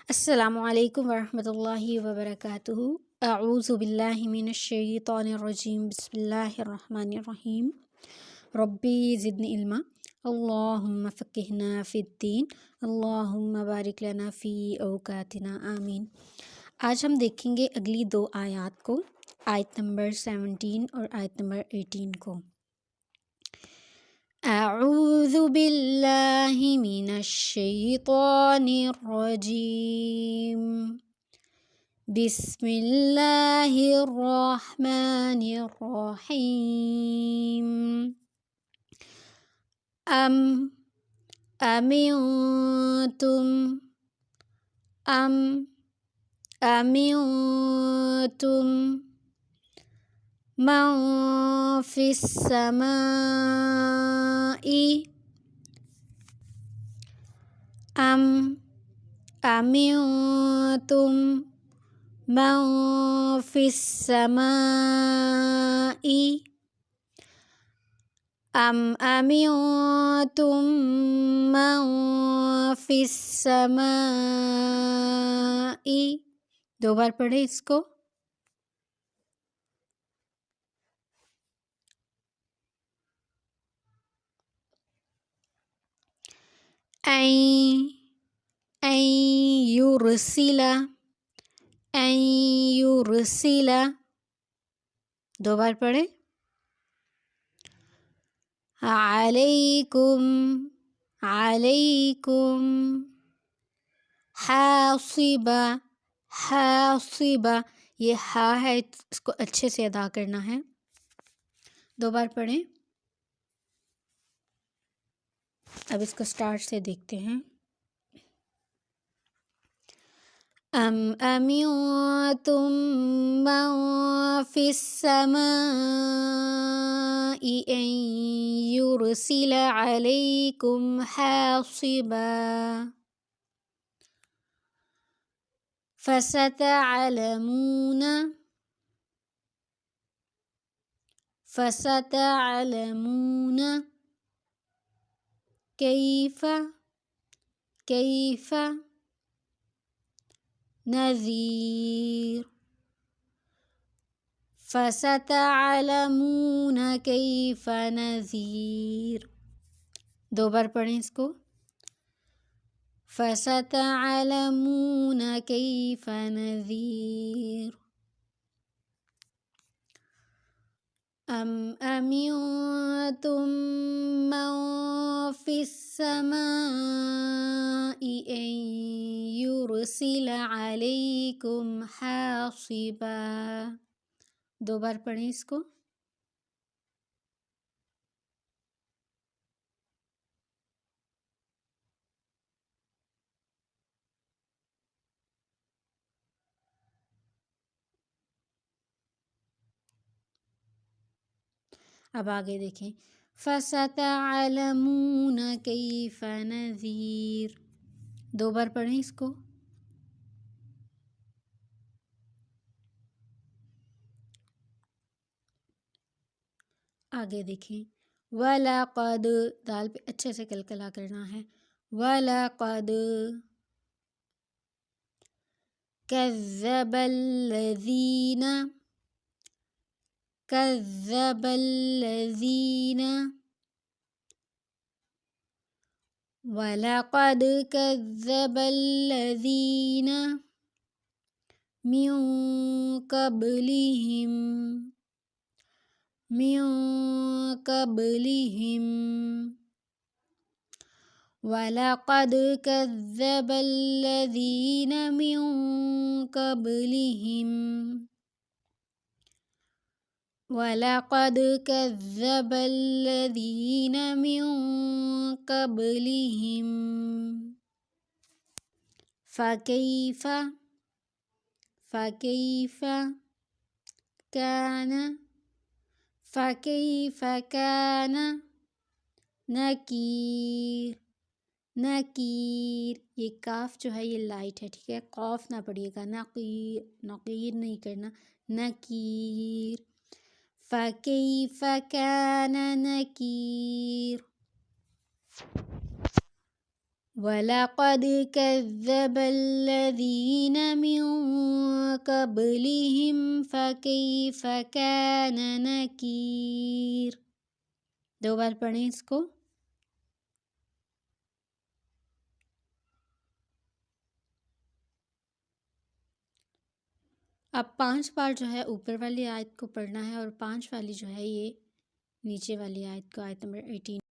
السلام علیکم ورحمۃ اللہ وبرکاتہ۔ اعوذ باللہ من الشیطان الرجیم، بسم اللہ الرحمن الرحیم۔ ربی زدنی علما، اللہم فقہنا فی الدین، اللہم بارک لنا فی اوقاتنا، آمین۔ آج ہم دیکھیں گے اگلی دو آیات کو، آیت نمبر 17 اور آیت نمبر 18 کو۔ اعوذ باللہ من الشیطان الرجیم، بسم اللہ الرحمن الرحیم۔ امنتم من فی السماء، امنتم من فی السماء، امنتم من فی السماء۔ دو بار پڑھیں اس کو۔ این یرسل، دو بار پڑھیں۔ علیکم حاصبا، یہ ہا ہے، اس کو اچھے سے ادا کرنا ہے۔ دو بار پڑھیں۔ اب اس کو سٹارٹ سے دیکھتے ہیں۔ امنتم من فی السماء ان یرسل علیکم حاصبا، فستعلمون کیف نذیر، فستعلمون کیف نذیر۔ دو بار پڑھیں اس کو۔ فستعلمون کیف نذیر۔ امنتم من فی السماء ان یرسل علیکم حاصبا، دو بار پڑھیں اس کو۔ اب آگے دیکھیں۔ فستعلمون کیف نذیر، دو بار پڑھیں اس کو۔ آگے دیکھیں۔ وَلَقَدْ، دال پہ اچھے سے کلکلا کرنا ہے۔ وَلَقَدْ كَذَّبَ الَّذِينَ وَلَقَدْ كَذَّبَ الَّذِينَ مِن قَبْلِهِمْ وَلَقَدْ كَذَّبَ الَّذِينَ مِن قَبْلِهِمْ وَلَقَدْ كَذَّبَ الَّذِينَ مِن قَبْلِهِمْ فَكَيْفَ كَانَ نَكِيرٌ، یہ کاف جو ہے یہ لائٹ ہے، ٹھیک ہے، قاف نہ پڑھیے گا، نقیر نہیں کرنا، نَكِيرٌ، فَكَيْفَ كَانَ نَكِيرٌ۔ وَلَقَدْ كَذَّبَ الَّذِينَ مِن قَبْلِهِمْ فَكَيْفَ كَانَ نَكِيرِ۔ 2 بار پڑھیں اس کو۔ اب 5 بار جو ہے اوپر والی آیت کو پڑھنا ہے اور 5 والی جو ہے یہ نیچے والی آیت کو، آیت نمبر 18